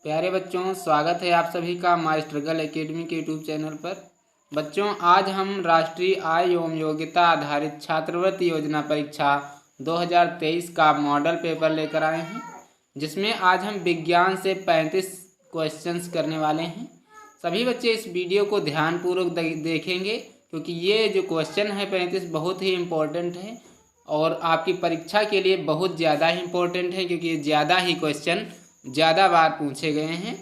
प्यारे बच्चों, स्वागत है आप सभी का माय स्ट्रगल एकेडमी के यूट्यूब चैनल पर। बच्चों, आज हम राष्ट्रीय आय एवं योग्यता आधारित छात्रवृत्ति योजना परीक्षा 2023 का मॉडल पेपर लेकर आए हैं, जिसमें आज हम विज्ञान से 35 क्वेश्चंस करने वाले हैं। सभी बच्चे इस वीडियो को ध्यानपूर्वक देखेंगे, क्योंकि ये जो क्वेश्चन है 35 बहुत ही इम्पोर्टेंट है और आपकी परीक्षा के लिए बहुत ज़्यादा ही इम्पोर्टेंट है, क्योंकि ज़्यादा ही क्वेश्चन ज़्यादा बार पूछे गए हैं।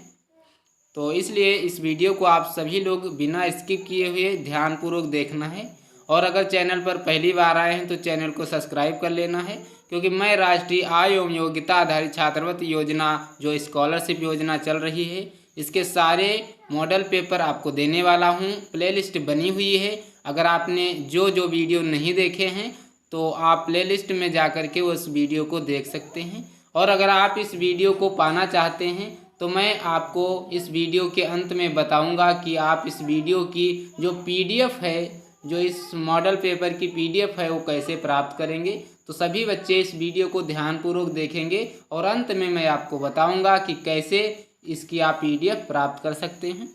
तो इसलिए इस वीडियो को आप सभी लोग बिना स्किप किए हुए ध्यानपूर्वक देखना है। और अगर चैनल पर पहली बार आए हैं तो चैनल को सब्सक्राइब कर लेना है, क्योंकि मैं राष्ट्रीय आय एवं योग्यता आधारित छात्रवृत्ति योजना जो स्कॉलरशिप योजना चल रही है, इसके सारे मॉडल पेपर आपको देने वाला हूँ। प्लेलिस्ट बनी हुई है, अगर आपने जो वीडियो नहीं देखे हैं तो आप प्लेलिस्ट में जा कर के उस वीडियो को देख सकते हैं। और अगर आप इस वीडियो को पाना चाहते हैं तो मैं आपको इस वीडियो के अंत में बताऊंगा कि आप इस वीडियो की जो पीडीएफ है, जो इस मॉडल पेपर की पीडीएफ है, वो कैसे प्राप्त करेंगे। तो सभी बच्चे इस वीडियो को ध्यानपूर्वक देखेंगे और अंत में मैं आपको बताऊंगा कि कैसे इसकी आप पीडीएफ प्राप्त कर सकते हैं।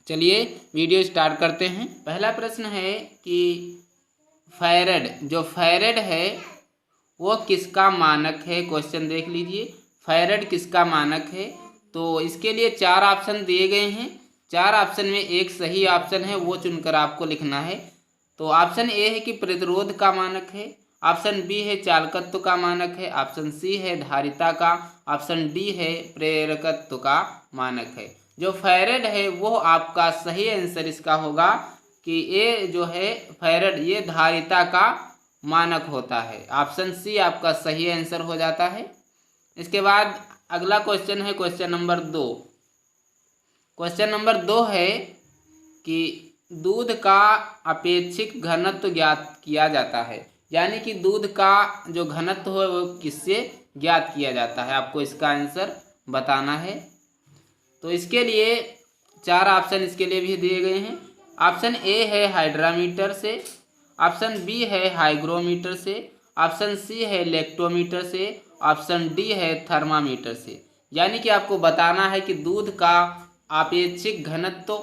चलिए वीडियो स्टार्ट करते हैं। पहला प्रश्न है कि फैरेड, जो फैरेड है वो किसका मानक है। क्वेश्चन देख लीजिए, फैरेड किसका मानक है। तो इसके लिए 4 ऑप्शन दिए गए हैं। 4 ऑप्शन में एक सही ऑप्शन है, वो चुनकर आपको लिखना है। तो ऑप्शन ए है कि प्रतिरोध का मानक है, ऑप्शन बी है चालकत्व का मानक है, ऑप्शन सी है धारिता का, ऑप्शन डी है प्रेरकत्व का मानक है। जो फैरेड है वो आपका सही आंसर इसका होगा कि ये जो है फैरेड, ये धारिता का मानक होता है। ऑप्शन सी आपका सही आंसर हो जाता है। इसके बाद अगला क्वेश्चन है क्वेश्चन नंबर 2। क्वेश्चन नंबर 2 है कि दूध का अपेक्षित घनत्व ज्ञात किया जाता है, यानी कि दूध का जो घनत्व है वो किससे ज्ञात किया जाता है, आपको इसका आंसर बताना है। तो इसके लिए 4 ऑप्शन इसके लिए भी दिए गए हैं। ऑप्शन ए है हाइड्रोमीटर से, ऑप्शन बी है हाइग्रोमीटर से, ऑप्शन सी है लेक्टोमीटर से, ऑप्शन डी है थर्मामीटर से। यानी कि आपको बताना है कि दूध का आपेक्षिक घनत्व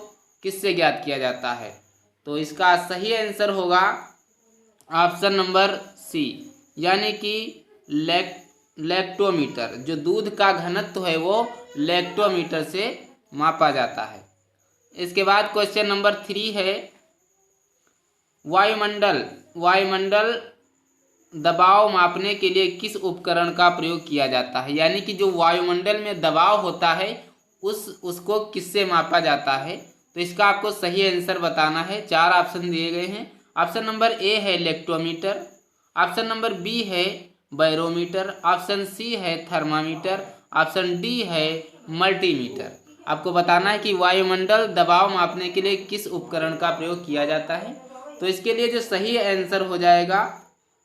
किससे ज्ञात किया जाता है। तो इसका सही आंसर होगा ऑप्शन नंबर सी, यानी कि लेक्टोमीटर। जो दूध का घनत्व है वो लेक्टोमीटर से मापा जाता है। इसके बाद क्वेश्चन नंबर 3 है वायुमंडल दबाव मापने के लिए किस उपकरण का प्रयोग किया जाता है। यानी कि जो वायुमंडल में दबाव होता है उसको किससे मापा जाता है। तो इसका आपको सही आंसर बताना है। 4 ऑप्शन दिए गए हैं। ऑप्शन नंबर ए है लेक्टोमीटर, ऑप्शन नंबर बी है बैरोमीटर, ऑप्शन सी है थर्मामीटर, ऑप्शन डी है मल्टीमीटर। आपको बताना है कि वायुमंडल दबाव मापने के लिए किस उपकरण का प्रयोग किया जाता है। तो इसके लिए जो सही आंसर हो जाएगा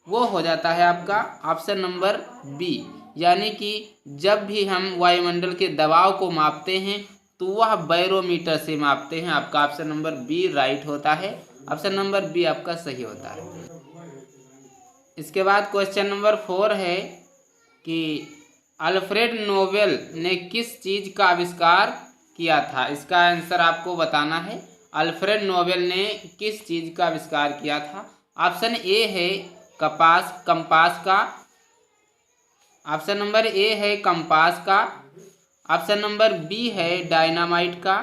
वो हो जाता है आपका ऑप्शन नंबर बी, यानी कि जब भी हम वायुमंडल के दबाव को मापते हैं तो वह बैरोमीटर से मापते हैं। आपका ऑप्शन नंबर बी राइट होता है। ऑप्शन नंबर बी आपका सही होता है। इसके बाद क्वेश्चन नंबर 4 है कि अल्फ्रेड नोबेल ने किस चीज़ का आविष्कार किया था। इसका आंसर आपको बताना है। अल्फ्रेड नोबेल ने किस चीज़ का आविष्कार किया था। ऑप्शन ए है कंपास का, ऑप्शन नंबर ए है कंपास का, ऑप्शन नंबर बी है डायनामाइट का,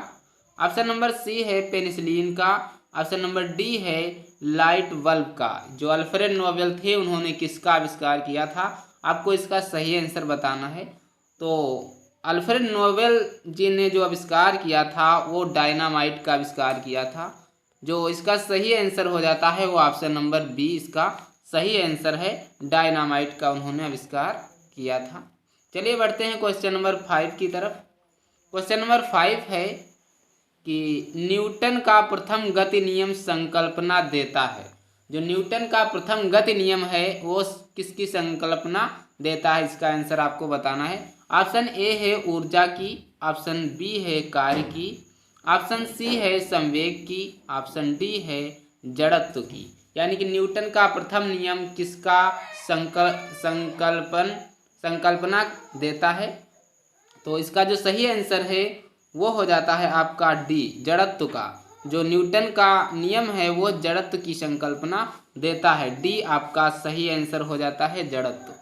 ऑप्शन नंबर सी है पेनिसिलिन का, ऑप्शन नंबर डी है लाइट बल्ब का। जो अल्फ्रेड नोबेल थे उन्होंने किसका आविष्कार किया था, आपको इसका सही आंसर बताना है। तो अल्फ्रेड नोबेल जी ने जो आविष्कार किया था वो डायनामाइट का आविष्कार किया था। जो इसका सही आंसर हो जाता है वो ऑप्शन नंबर बी इसका सही आंसर है। डायनामाइट का उन्होंने आविष्कार किया था। चलिए बढ़ते हैं क्वेश्चन नंबर 5 की तरफ। क्वेश्चन नंबर 5 है कि न्यूटन का प्रथम गति नियम संकल्पना देता है। जो न्यूटन का प्रथम गति नियम है वो किसकी संकल्पना देता है, इसका आंसर आपको बताना है। ऑप्शन ए है ऊर्जा की, ऑप्शन बी है कार्य की, ऑप्शन सी है संवेग की, ऑप्शन डी है जड़त्व की। यानी कि न्यूटन का प्रथम नियम किसका संकल्पना देता है। तो इसका जो सही आंसर है वो हो जाता है आपका डी, जड़त्व का। जो न्यूटन का नियम है वो जड़त्व की संकल्पना देता है। डी आपका सही आंसर हो जाता है, जड़त्व।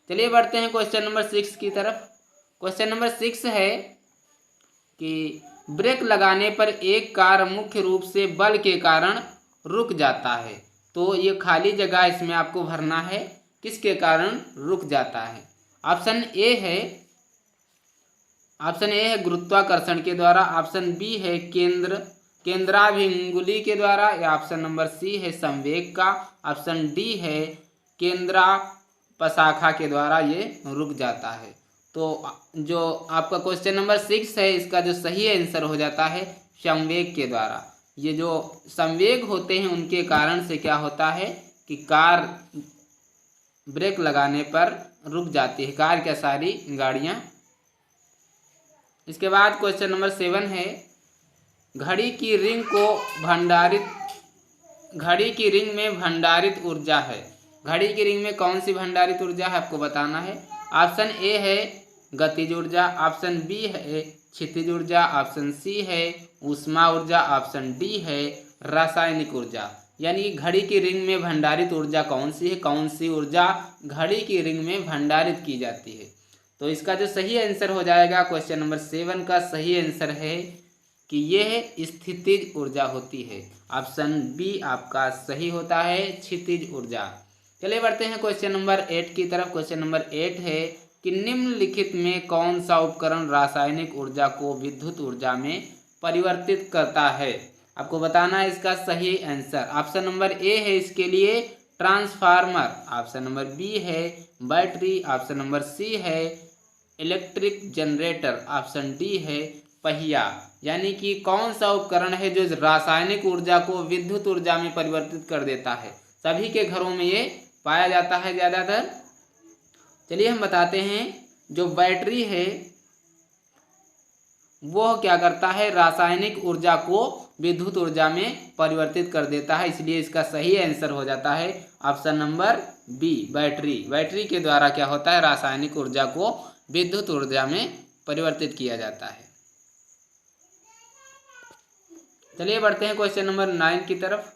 चलिए बढ़ते हैं क्वेश्चन नंबर 6 की तरफ। क्वेश्चन नंबर 6 है कि ब्रेक लगाने पर एक कार मुख्य रूप से बल के कारण रुक जाता है। तो ये खाली जगह इसमें आपको भरना है, किसके कारण रुक जाता है। ऑप्शन ए है गुरुत्वाकर्षण के द्वारा, ऑप्शन बी है केंद्राभिंगुली के द्वारा, या ऑप्शन नंबर सी है संवेग का, ऑप्शन डी है केंद्रापशाखा के द्वारा ये रुक जाता है। तो जो आपका क्वेश्चन नंबर 6 है इसका जो सही आंसर हो जाता है संवेग के द्वारा। ये जो संवेग होते हैं उनके कारण से क्या होता है कि कार ब्रेक लगाने पर रुक जाती है, कार क्या सारी गाड़ियां। इसके बाद क्वेश्चन नंबर 7 है घड़ी की रिंग में भंडारित ऊर्जा है। घड़ी की रिंग में कौन सी भंडारित ऊर्जा है आपको बताना है। ऑप्शन ए है गतिज ऊर्जा, ऑप्शन बी है क्षितिज ऊर्जा, ऑप्शन सी है ऊष्मा ऊर्जा, ऑप्शन डी है रासायनिक ऊर्जा। यानी कि घड़ी की रिंग में भंडारित ऊर्जा कौन सी है, कौन सी ऊर्जा घड़ी की रिंग में भंडारित की जाती है। तो इसका जो सही आंसर हो जाएगा क्वेश्चन नंबर 7 का सही आंसर है कि यह स्थितिज ऊर्जा होती है। ऑप्शन बी आपका सही होता है, क्षितिज ऊर्जा। चलिए बढ़ते हैं क्वेश्चन नंबर 8 की तरफ। क्वेश्चन नंबर 8 है कि निम्नलिखित में कौन सा उपकरण रासायनिक ऊर्जा को विद्युत ऊर्जा में परिवर्तित करता है। आपको बताना है इसका सही आंसर। ऑप्शन नंबर ए है इसके लिए ट्रांसफार्मर, ऑप्शन नंबर बी है बैटरी, ऑप्शन नंबर सी है इलेक्ट्रिक जनरेटर, ऑप्शन डी है पहिया। यानी कि कौन सा उपकरण है जो रासायनिक ऊर्जा को विद्युत ऊर्जा में परिवर्तित कर देता है। सभी के घरों में ये पाया जाता है ज़्यादातर। चलिए हम बताते हैं, जो बैटरी है वो क्या करता है, रासायनिक ऊर्जा को विद्युत ऊर्जा में परिवर्तित कर देता है। इसलिए इसका सही आंसर हो जाता है option number B, battery. Battery के द्वारा क्या होता है, रासायनिक ऊर्जा को विद्युत ऊर्जा में परिवर्तित किया जाता है। चलिए बढ़ते हैं क्वेश्चन नंबर 9 की तरफ।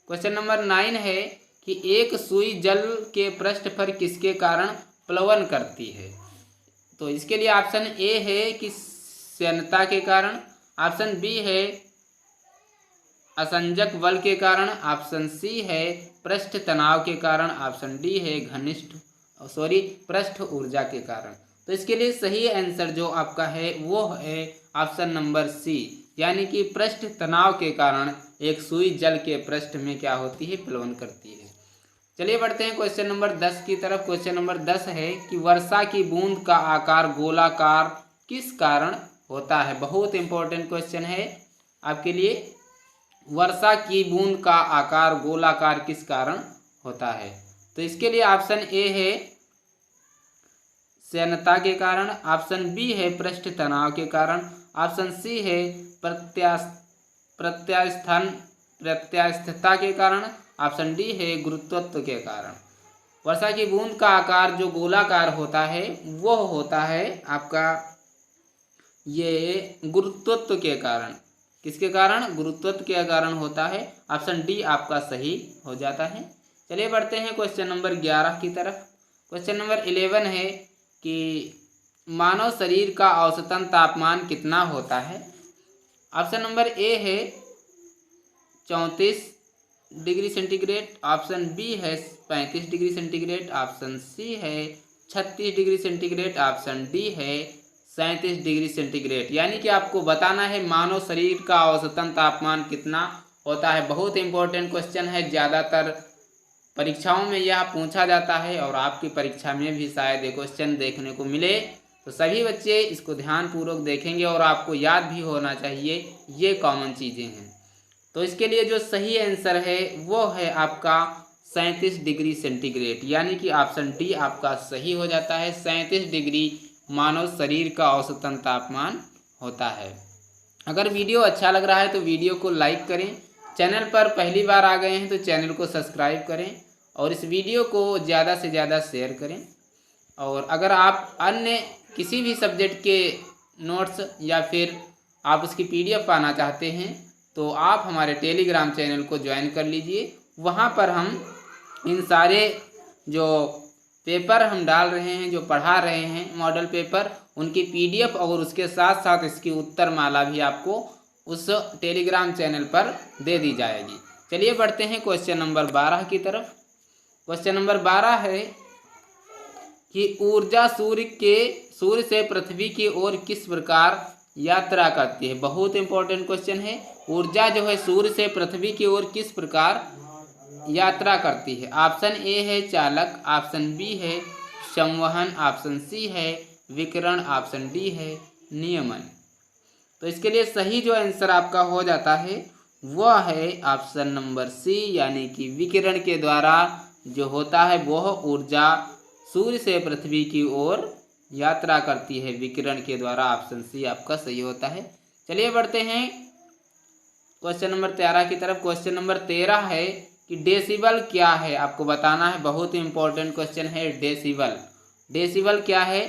क्वेश्चन नंबर 9 है कि एक सुई जल के पृष्ठ पर किसके कारण प्लवन करती है। तो इसके लिए ऑप्शन ए है कि श्यानता के कारण, ऑप्शन बी है असंजक बल के कारण, ऑप्शन सी है पृष्ठ तनाव के कारण, ऑप्शन डी है पृष्ठ ऊर्जा के कारण। तो इसके लिए सही आंसर जो आपका है वो है ऑप्शन नंबर सी, यानी कि पृष्ठ तनाव के कारण एक सुई जल के पृष्ठ में क्या होती है, प्लवन करती है। चलिए बढ़ते हैं क्वेश्चन नंबर 10 की तरफ। क्वेश्चन नंबर 10 है कि वर्षा की बूंद का आकार गोलाकार किस कारण होता है। बहुत इंपॉर्टेंट क्वेश्चन है आपके लिए। वर्षा की बूंद का आकार गोलाकार किस कारण होता है। तो इसके लिए ऑप्शन ए है श्यानता के कारण, ऑप्शन बी है पृष्ठ तनाव के कारण, ऑप्शन सी है प्रत्यास्थता के कारण, ऑप्शन डी है गुरुत्व के कारण। वर्षा की बूंद का आकार जो गोलाकार होता है वो होता है आपका ये गुरुत्व के कारण। किसके कारण, गुरुत्व के कारण होता है। ऑप्शन डी आपका सही हो जाता है। चलिए बढ़ते हैं क्वेश्चन नंबर 11 की तरफ। क्वेश्चन नंबर 11 है कि मानव शरीर का औसतन तापमान कितना होता है। ऑप्शन नंबर ए है 34 डिग्री सेंटीग्रेड, ऑप्शन बी है 35 डिग्री सेंटीग्रेड, ऑप्शन सी है 36 डिग्री सेंटीग्रेड, ऑप्शन डी है 37 डिग्री सेंटीग्रेड। यानी कि आपको बताना है मानव शरीर का औसतन तापमान कितना होता है। बहुत इंपॉर्टेंट क्वेश्चन है, ज़्यादातर परीक्षाओं में यह पूछा जाता है और आपकी परीक्षा में भी शायद ये क्वेश्चन देखने को मिले। तो सभी बच्चे इसको ध्यानपूर्वक देखेंगे और आपको याद भी होना चाहिए, ये कॉमन चीज़ें हैं। तो इसके लिए जो सही आंसर है वो है आपका 37 डिग्री सेंटीग्रेड, यानी कि ऑप्शन डी आपका सही हो जाता है। 37 डिग्री मानव शरीर का औसतन तापमान होता है। अगर वीडियो अच्छा लग रहा है तो वीडियो को लाइक करें, चैनल पर पहली बार आ गए हैं तो चैनल को सब्सक्राइब करें और इस वीडियो को ज़्यादा से ज़्यादा शेयर करें। और अगर आप अन्य किसी भी सब्जेक्ट के नोट्स या फिर आप उसकी PDF पाना चाहते हैं तो आप हमारे टेलीग्राम चैनल को ज्वाइन कर लीजिए। वहाँ पर हम इन सारे जो पेपर हम डाल रहे हैं, जो पढ़ा रहे हैं मॉडल पेपर, उनकी PDF और उसके साथ साथ इसकी उत्तर माला भी आपको उस टेलीग्राम चैनल पर दे दी जाएगी। चलिए बढ़ते हैं क्वेश्चन नंबर 12 की तरफ। क्वेश्चन नंबर 12 है कि ऊर्जा सूर्य से पृथ्वी की ओर किस प्रकार यात्रा करती है। बहुत इंपॉर्टेंट क्वेश्चन है। ऊर्जा जो है सूर्य से पृथ्वी की ओर किस प्रकार यात्रा करती है। ऑप्शन ए है चालक, ऑप्शन बी है संवहन, ऑप्शन सी है विकिरण, ऑप्शन डी है नियमन। तो इसके लिए सही जो आंसर आपका हो जाता है वह है ऑप्शन नंबर सी, यानी कि विकिरण के द्वारा जो होता है वह ऊर्जा सूर्य से पृथ्वी की ओर यात्रा करती है, विकिरण के द्वारा। ऑप्शन सी आपका सही होता है। चलिए बढ़ते हैं क्वेश्चन नंबर 13 की तरफ। क्वेश्चन नंबर 13 है कि डेसिबल क्या है, आपको बताना है। बहुत इंपॉर्टेंट क्वेश्चन है डेसिबल। डेसिबल क्या है?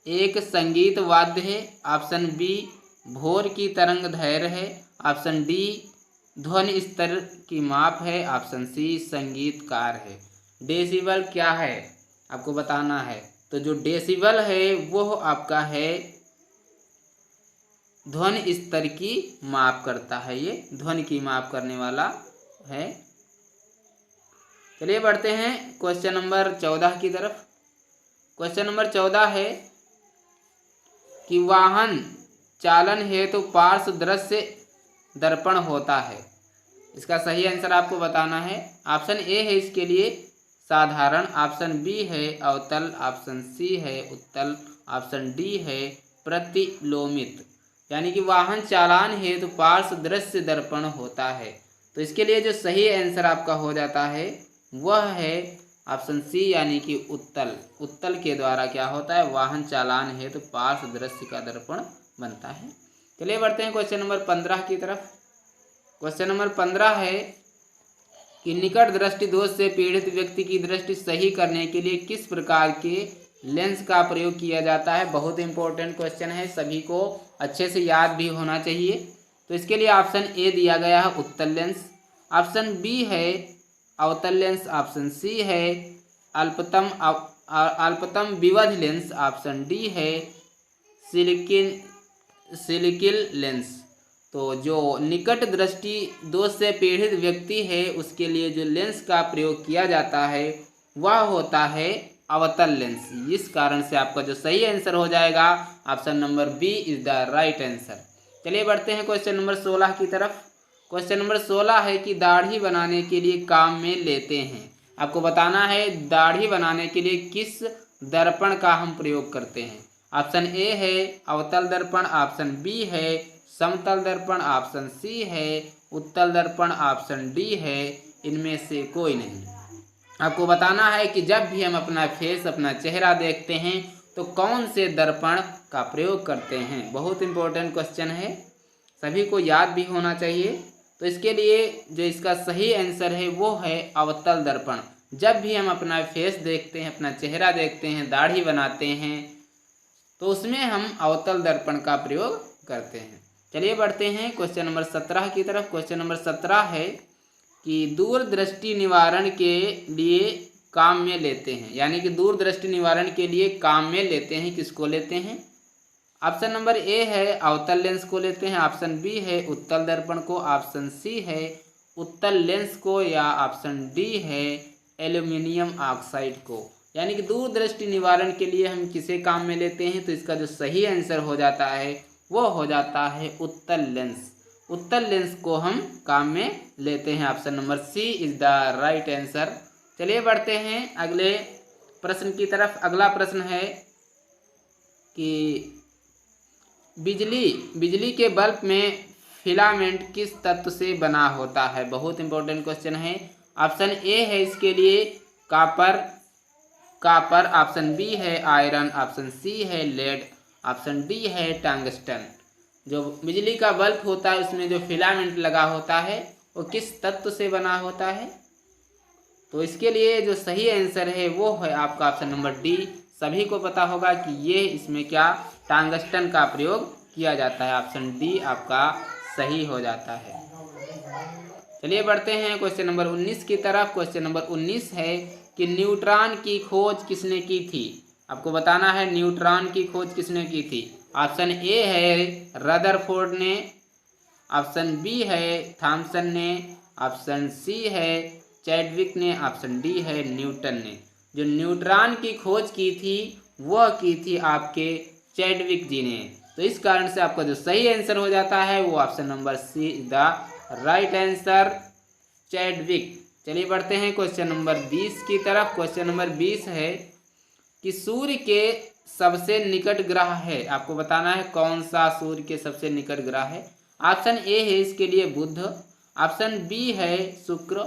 एक संगीत वाद्य है, ऑप्शन बी भोर की तरंग दैर्घ्य है, ऑप्शन डी ध्वनि स्तर की माप है, ऑप्शन सी संगीतकार है। डेसिबल क्या है आपको बताना है। तो जो डेसिबल है वो आपका है ध्वनि स्तर की माप करता है, ये ध्वनि की माप करने वाला है। चलिए बढ़ते हैं क्वेश्चन नंबर 14 की तरफ। क्वेश्चन नंबर 14 है कि वाहन चालन हेतु तो पार्श्व दृश्य दर्पण होता है। इसका सही आंसर आपको बताना है। ऑप्शन ए है इसके लिए साधारण, ऑप्शन बी है अवतल, ऑप्शन सी है उत्तल, ऑप्शन डी है प्रतिलोमित। यानी कि वाहन चालन हेतु तो पार्श्व दृश्य दर्पण होता है। तो इसके लिए जो सही आंसर आपका हो जाता है वह है ऑप्शन सी, यानी कि उत्तल। उत्तल के द्वारा क्या होता है, वाहन चालन हेतु तो पार्श्व दृश्य का दर्पण बनता है। चलिए बढ़ते हैं क्वेश्चन नंबर 15 की तरफ। क्वेश्चन नंबर 15 है कि निकट दृष्टि दोष से पीड़ित व्यक्ति की दृष्टि सही करने के लिए किस प्रकार के लेंस का प्रयोग किया जाता है। बहुत इंपॉर्टेंट क्वेश्चन है, सभी को अच्छे से याद भी होना चाहिए। तो इसके लिए ऑप्शन ए दिया गया है उत्तल लेंस, ऑप्शन बी है अवतल लेंस, ऑप्शन सी है अल्पतम विविध लेंस, ऑप्शन डी है सिलिकिल लेंस। तो जो निकट दृष्टि दोष से पीड़ित व्यक्ति है उसके लिए जो लेंस का प्रयोग किया जाता है वह होता है अवतल लेंस। इस कारण से आपका जो सही आंसर हो जाएगा option number B is the right answer. चलिए बढ़ते हैं क्वेश्चन नंबर 16 की तरफ। क्वेश्चन नंबर 16 है कि दाढ़ी बनाने के लिए काम में लेते हैं। आपको बताना है दाढ़ी बनाने के लिए किस दर्पण का हम प्रयोग करते हैं। ऑप्शन ए है अवतल दर्पण, ऑप्शन बी है समतल दर्पण, ऑप्शन सी है उत्तल दर्पण, ऑप्शन डी है इनमें से कोई नहीं। आपको बताना है कि जब भी हम अपना फेस, अपना चेहरा देखते हैं तो कौन से दर्पण का प्रयोग करते हैं। बहुत इंपॉर्टेंट क्वेश्चन है, सभी को याद भी होना चाहिए। तो इसके लिए जो इसका सही आंसर है वो है अवतल दर्पण। जब भी हम अपना फेस देखते हैं, अपना चेहरा देखते हैं, दाढ़ी बनाते हैं तो उसमें हम अवतल दर्पण का प्रयोग करते हैं। चलिए बढ़ते हैं क्वेश्चन नंबर 17 की तरफ। क्वेश्चन नंबर 17 है कि दूरदृष्टि निवारण के लिए काम में लेते हैं, यानी कि दूरदृष्टि निवारण के लिए काम में लेते हैं, किसको लेते हैं। ऑप्शन नंबर ए है अवतल लेंस को लेते हैं, ऑप्शन बी है उत्तल दर्पण को, ऑप्शन सी है उत्तल लेंस को, या ऑप्शन डी है एल्यूमिनियम ऑक्साइड को। यानी कि दूरदृष्टि निवारण के लिए हम किसे काम में लेते हैं। तो इसका जो सही आंसर हो जाता है वो हो जाता है उत्तल लेंस। उत्तल लेंस को हम काम में लेते हैं। Option number C is the right answer. चलिए बढ़ते हैं अगले प्रश्न की तरफ। अगला प्रश्न है कि बिजली के बल्ब में फिलामेंट किस तत्व से बना होता है। बहुत इंपॉर्टेंट क्वेश्चन है। ऑप्शन ए है इसके लिए कॉपर, ऑप्शन बी है आयरन, ऑप्शन सी है लेड, ऑप्शन डी है टंगस्टन। जो बिजली का बल्ब होता है उसमें जो फिलामेंट लगा होता है वो किस तत्व से बना होता है। तो इसके लिए जो सही आंसर है वो है आपका ऑप्शन नंबर डी सभी को पता होगा कि ये इसमें क्या टंगस्टन का प्रयोग किया जाता है। ऑप्शन डी आपका सही हो जाता है। चलिए बढ़ते हैं क्वेश्चन नंबर 19 की तरफ। क्वेश्चन नंबर 19 है कि न्यूट्रॉन की खोज किसने की थी। आपको बताना है न्यूट्रॉन की खोज किसने की थी। ऑप्शन ए है रदरफोर्ड ने, ऑप्शन बी है थॉमसन ने, ऑप्शन सी है चैडविक ने, ऑप्शन डी है न्यूटन ने। जो न्यूट्रॉन की खोज की थी वह की थी आपके चैडविक जी ने। तो इस कारण से आपका जो सही आंसर हो जाता है वो option number C is the right answer, Chadwick. चलिए बढ़ते हैं क्वेश्चन नंबर 20 की तरफ। क्वेश्चन नंबर 20 है कि सूर्य के सबसे निकट ग्रह है। आपको बताना है कौन सा सूर्य के सबसे निकट ग्रह है। ऑप्शन ए है इसके लिए बुध, ऑप्शन बी है शुक्र,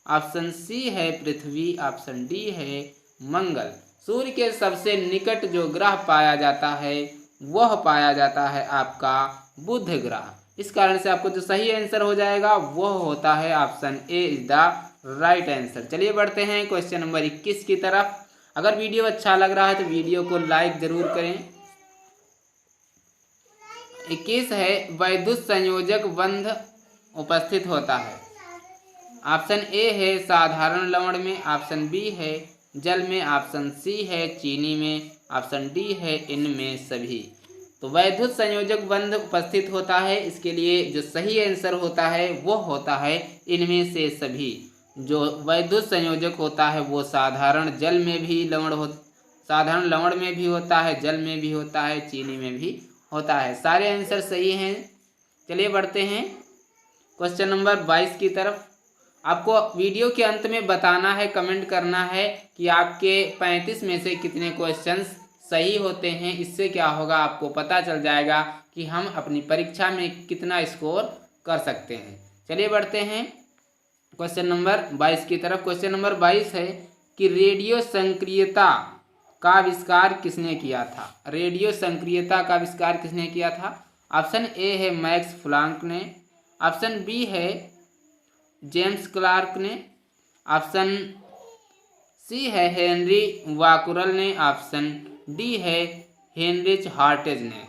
ऑप्शन सी है पृथ्वी, ऑप्शन डी है मंगल। सूर्य के सबसे निकट जो ग्रह पाया जाता है वह पाया जाता है आपका बुध ग्रह। इस कारण से आपको जो सही आंसर हो जाएगा वह होता है option A is the right answer. चलिए बढ़ते हैं क्वेश्चन नंबर 21 की तरफ। अगर वीडियो अच्छा लग रहा है तो वीडियो को लाइक जरूर करें। 21 है वैद्युत संयोजक बंध उपस्थित होता है। ऑप्शन ए है साधारण लवण में, ऑप्शन बी है जल में, ऑप्शन सी है चीनी में, ऑप्शन डी है इनमें सभी। तो वैद्युत संयोजक बंध उपस्थित होता है, इसके लिए जो सही आंसर होता है वो होता है इनमें से सभी। जो वैद्युत संयोजक होता है वो साधारण जल में भी साधारण लवण में भी होता है, जल में भी होता है, चीनी में भी होता है। सारे आंसर सही हैं। चलिए बढ़ते हैं क्वेश्चन नंबर 22 की तरफ। आपको वीडियो के अंत में बताना है, कमेंट करना है कि आपके 35 में से कितने क्वेश्चंस सही होते हैं। इससे क्या होगा, आपको पता चल जाएगा कि हम अपनी परीक्षा में कितना स्कोर कर सकते हैं। चलिए बढ़ते हैं क्वेश्चन नंबर 22 की तरफ। क्वेश्चन नंबर 22 है कि रेडियो सक्रियता का आविष्कार किसने किया था। रेडियो सक्रियता का आविष्कार किसने किया था। ऑप्शन ए है मैक्स प्लांक ने, ऑप्शन बी है जेम्स क्लार्क ने, ऑप्शन सी है हेनरी वाकुरल ने, ऑप्शन डी है हेनरिच हार्टेज ने।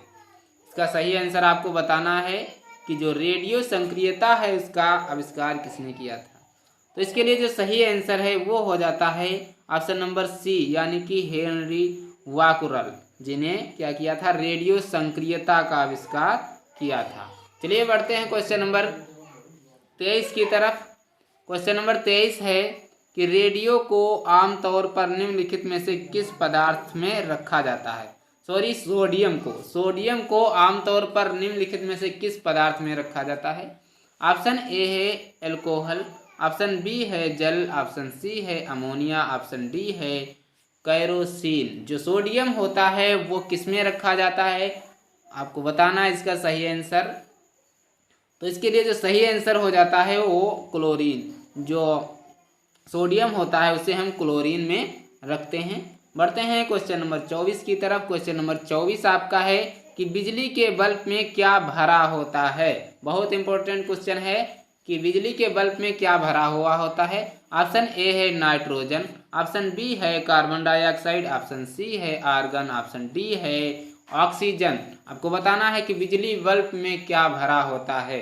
इसका सही आंसर आपको बताना है कि जो रेडियो सक्रियता है उसका आविष्कार किसने किया था। तो इसके लिए जो सही आंसर है वो हो जाता है ऑप्शन नंबर सी, यानी कि हेनरी वाकुरल, जिन्हें क्या किया था, रेडियो सक्रियता का आविष्कार किया था। चलिए बढ़ते हैं क्वेश्चन नंबर 23 की तरफ। क्वेश्चन नंबर 23 है कि रेडियो को आमतौर पर निम्नलिखित में से किस पदार्थ में रखा जाता है। सोडियम को आमतौर पर निम्नलिखित में से किस पदार्थ में रखा जाता है। ऑप्शन ए है एल्कोहल, ऑप्शन बी है जल, ऑप्शन सी है अमोनिया, ऑप्शन डी है कैरोसिन। जो सोडियम होता है वो किस में रखा जाता है, आपको बताना है इसका सही आंसर। तो इसके लिए जो सही आंसर हो जाता है वो क्लोरीन। जो सोडियम होता है उसे हम क्लोरीन में रखते हैं। बढ़ते हैं क्वेश्चन नंबर 24 की तरफ। क्वेश्चन नंबर 24 आपका है कि बिजली के बल्ब में क्या भरा होता है। बहुत इंपॉर्टेंट क्वेश्चन है कि बिजली के बल्ब में क्या भरा हुआ होता है। ऑप्शन ए है नाइट्रोजन, ऑप्शन बी है कार्बन डाइऑक्साइड, ऑप्शन सी है आर्गन, ऑप्शन डी है ऑक्सीजन। आपको बताना है कि बिजली बल्ब में क्या भरा होता है।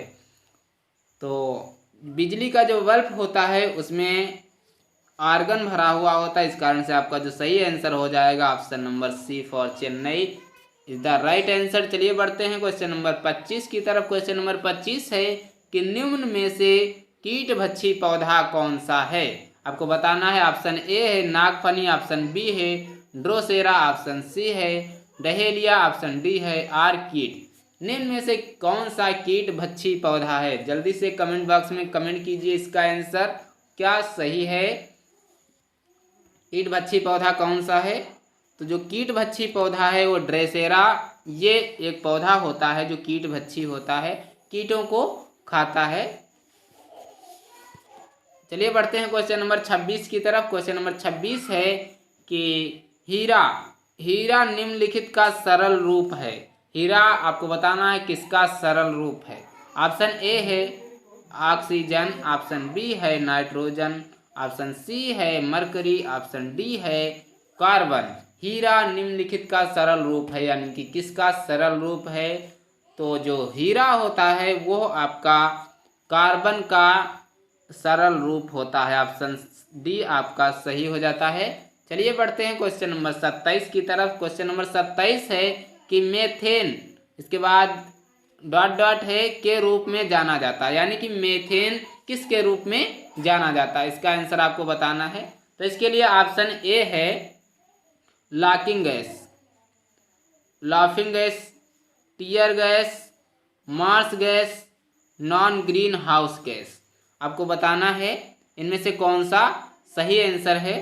तो बिजली का जो बल्ब होता है उसमें आर्गन भरा हुआ होता है। इस कारण से आपका जो सही आंसर हो जाएगा option number C for Chennai is the right answer. चलिए बढ़ते हैं क्वेश्चन नंबर 25 की तरफ। क्वेश्चन नंबर 25 है कि निम्न में से कीट भक्षी पौधा कौन सा है। आपको बताना है ऑप्शन ए है नागफनी, ऑप्शन बी है ड्रोसेरा, ऑप्शन सी है डहेलिया, ऑप्शन डी है आर्किड। निम्न में से कौन सा कीट भक्षी पौधा है। जल्दी से कमेंट बॉक्स में कमेंट कीजिए इसका आंसर क्या सही है। कीट भक्षी पौधा कौन सा है। तो जो कीट भक्षी पौधा है वो ड्रेसेरा, ये एक पौधा होता है जो कीट भक्षी होता है, कीटों को खाता है। चलिए बढ़ते हैं क्वेश्चन नंबर 26 की तरफ। क्वेश्चन नंबर 26 है कि हीरा निम्नलिखित का सरल रूप है। हीरा आपको बताना है किसका सरल रूप है। ऑप्शन ए है ऑक्सीजन, ऑप्शन बी है नाइट्रोजन, ऑप्शन सी है मरकरी, ऑप्शन डी है कार्बन। हीरा निम्नलिखित का सरल रूप है, यानी कि किसका सरल रूप है? तो जो हीरा होता है वो आपका कार्बन का सरल रूप होता है। ऑप्शन डी आपका सही हो जाता है। चलिए बढ़ते हैं क्वेश्चन नंबर 27 की तरफ। क्वेश्चन नंबर 27 है कि मेथेन, इसके बाद डॉट डॉट है, के रूप में जाना जाता है, यानी कि मेथेन किसके रूप में जाना जाता है, इसका आंसर आपको बताना है। तो इसके लिए ऑप्शन ए है laughing gas, laughing gas, tear gas, marsh gas, non green house gas. आपको बताना है इनमें से कौन सा सही आंसर है।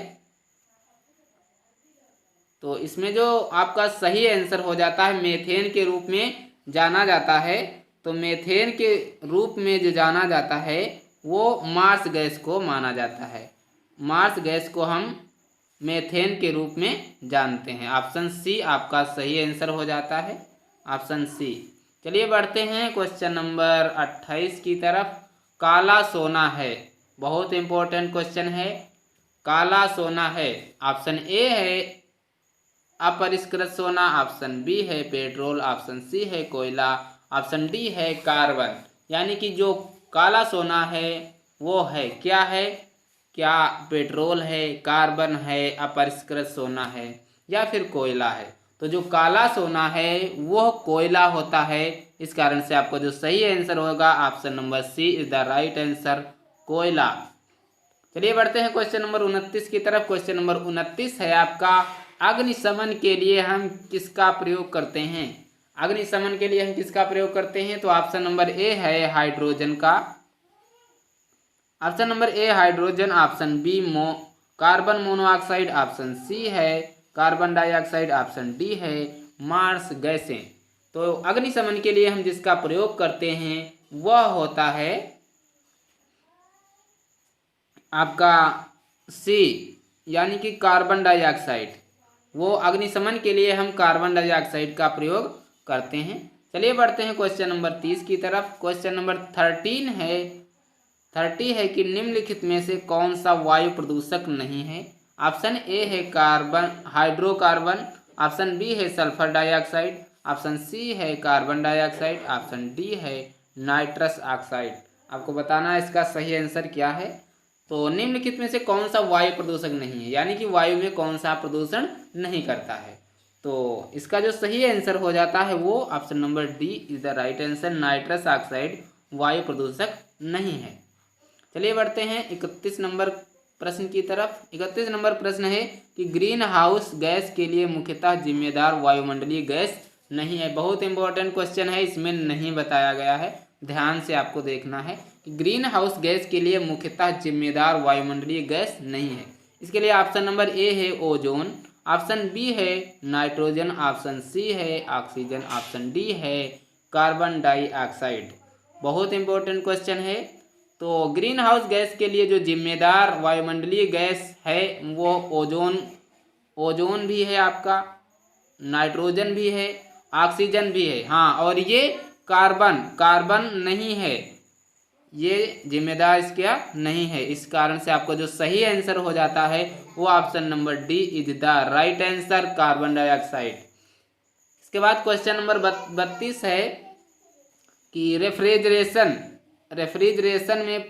तो इसमें जो आपका सही आंसर हो जाता है मेथेन के रूप में जाना जाता है। तो मेथेन के रूप में जो जाना जाता है वो मार्स गैस को माना जाता है। मार्स गैस को हम मेथेन के रूप में जानते हैं। ऑप्शन सी आपका सही आंसर हो जाता है, ऑप्शन सी। चलिए बढ़ते हैं क्वेश्चन नंबर 28 की तरफ। काला सोना है, बहुत इंपॉर्टेंट क्वेश्चन है। काला सोना है, ऑप्शन ए है अपरिष्कृत सोना, ऑप्शन बी है पेट्रोल, ऑप्शन सी है कोयला, ऑप्शन डी है कार्बन। यानी कि जो काला सोना है वो है क्या है? क्या पेट्रोल है, कार्बन है, अपरिष्कृत सोना है या फिर कोयला है? तो जो काला सोना है वो कोयला होता है। इस कारण से आपको जो सही आंसर होगा option number C is the right answer, कोयला। चलिए बढ़ते हैं क्वेश्चन नंबर 29 की तरफ। क्वेश्चन नंबर 29 है आपका अग्निशमन के लिए हम किसका प्रयोग करते हैं? अग्निशमन के लिए हम किसका प्रयोग करते हैं? तो ऑप्शन नंबर ए है हाइड्रोजन का, option number A hydrogen, option B carbon monoxide, option C है कार्बन डाइऑक्साइड, ऑप्शन डी है मार्स गैसें। तो अग्निशमन के लिए हम जिसका प्रयोग करते हैं वह होता है आपका सी, यानी कि कार्बन डाइऑक्साइड। वो अग्निशमन के लिए हम कार्बन डाइऑक्साइड का प्रयोग करते हैं। चलिए बढ़ते हैं क्वेश्चन नंबर 30 की तरफ। क्वेश्चन नंबर 30 है कि निम्नलिखित में से कौन सा वायु प्रदूषक नहीं है? ऑप्शन ए है कार्बन हाइड्रोकार्बन, ऑप्शन बी है सल्फर डाइऑक्साइड, ऑप्शन सी है कार्बन डाइऑक्साइड, ऑप्शन डी है नाइट्रस ऑक्साइड। आपको बताना है इसका सही आंसर क्या है। तो निम्नलिखित में से कौन सा वायु प्रदूषक नहीं है, यानी कि वायु में कौन सा प्रदूषण नहीं करता है। तो इसका जो सही आंसर हो जाता है वो option number D is the right answer, nitrous oxide वायु प्रदूषक नहीं है। चलिए बढ़ते हैं 31 नंबर प्रश्न की तरफ। 31 नंबर प्रश्न है कि ग्रीन हाउस गैस के लिए मुख्यतः जिम्मेदार वायुमंडलीय गैस नहीं है। बहुत इंपॉर्टेंट क्वेश्चन है, इसमें नहीं बताया गया है, ध्यान से आपको देखना है कि ग्रीन हाउस गैस के लिए मुख्यतः जिम्मेदार वायुमंडलीय गैस नहीं है। इसके लिए ऑप्शन नंबर ए है ओजोन, ऑप्शन बी है नाइट्रोजन, ऑप्शन सी है ऑक्सीजन, ऑप्शन डी है कार्बन डाइऑक्साइड। बहुत इंपॉर्टेंट क्वेश्चन है। तो ग्रीन हाउस गैस के लिए जो जिम्मेदार वायुमंडलीय गैस है वो ओजोन भी है आपका, नाइट्रोजन भी है, ऑक्सीजन भी है। हाँ, और ये कार्बन नहीं है, ये जिम्मेदार इसका नहीं है। इस कारण से आपको जो सही आंसर हो जाता है वो option number D is the right answer, carbon dioxide. इसके बाद क्वेश्चन नंबर 32 है कि रेफ्रिजरेशन में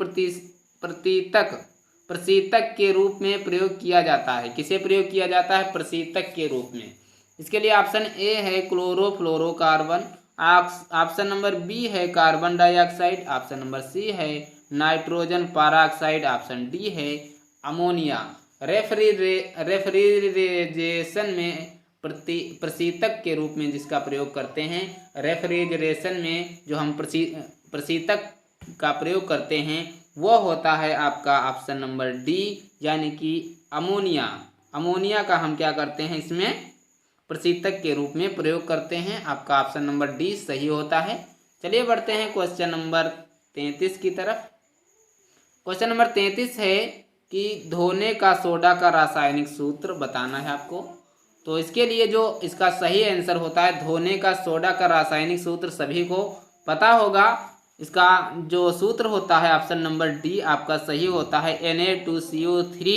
प्रशीतक के रूप में प्रयोग किया जाता है। किसे प्रयोग किया जाता है? प्रशीतक के रूप में। इसके लिए ऑप्शन ए है क्लोरोफ्लोरोकार्बन, ऑप्शन नंबर बी है carbon dioxide, option number C है नाइट्रोजन पेरोक्साइड, ऑप्शन डी है अमोनिया। रेफ्रिजरेशन में प्रशीतक के रूप में जिसका प्रयोग करते हैं, रेफ्रिजरेशन में जो हम प्रशीतक का प्रयोग करते हैं वो होता है आपका ऑप्शन नंबर डी, यानी कि अमोनिया। अमोनिया का हम क्या करते हैं, इसमें प्रशीतक के रूप में प्रयोग करते हैं। आपका ऑप्शन नंबर डी सही होता है। चलिए बढ़ते हैं क्वेश्चन नंबर 33 की तरफ। क्वेश्चन नंबर 33 है कि धोने का सोडा का रासायनिक सूत्र बताना है आपको। तो इसके लिए जो इसका सही आंसर होता है, धोने का सोडा का रासायनिक सूत्र सभी को पता होगा। इसका जो सूत्र होता है ऑप्शन नंबर डी आपका सही होता है, Na2CO3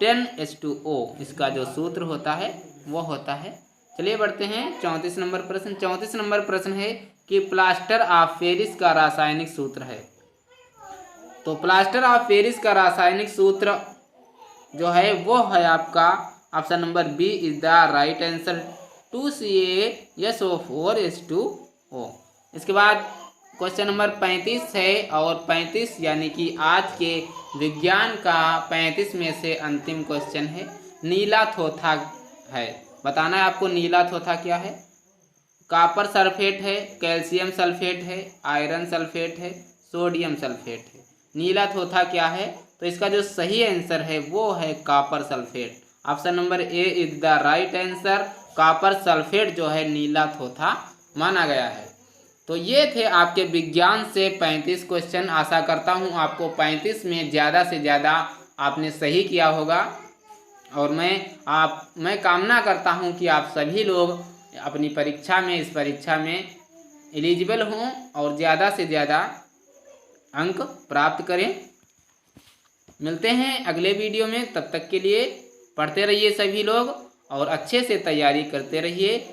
10H2O इसका जो सूत्र होता है। वो होता है। चलिए बढ़ते हैं 34 नंबर प्रश्न। 34 नंबर प्रश्न है कि प्लास्टर ऑफ पेरिस का रासायनिक सूत्र है। तो प्लास्टर ऑफ पेरिस का रासायनिक सूत्र जो है वो है आपका option number B is the right answer, 2CaSO4H2O। इसके बाद क्वेश्चन नंबर 35 है, और 35 यानी कि आज के विज्ञान का 35 में से अंतिम क्वेश्चन है। नीला थोथा है, बताना है आपको नीला थोथा क्या है। कॉपर सल्फेट है, कैल्शियम सल्फेट है, आयरन सल्फेट है, सोडियम सल्फेट है। नीला थोथा क्या है? तो इसका जो सही आंसर है वो है copper sulphate. Option number A is the right answer. Copper sulphate जो है नीला थोथा माना गया है। तो ये थे आपके विज्ञान से 35 क्वेश्चन। आशा करता हूँ आपको 35 में ज़्यादा से ज़्यादा आपने सही किया होगा, और मैं कामना करता हूँ कि आप सभी लोग अपनी परीक्षा में, इस परीक्षा में एलिजिबल हों और ज़्यादा से ज़्यादा अंक प्राप्त करें। मिलते हैं अगले वीडियो में, तब तक के लिए पढ़ते रहिए सभी लोग और अच्छे से तैयारी करते रहिए।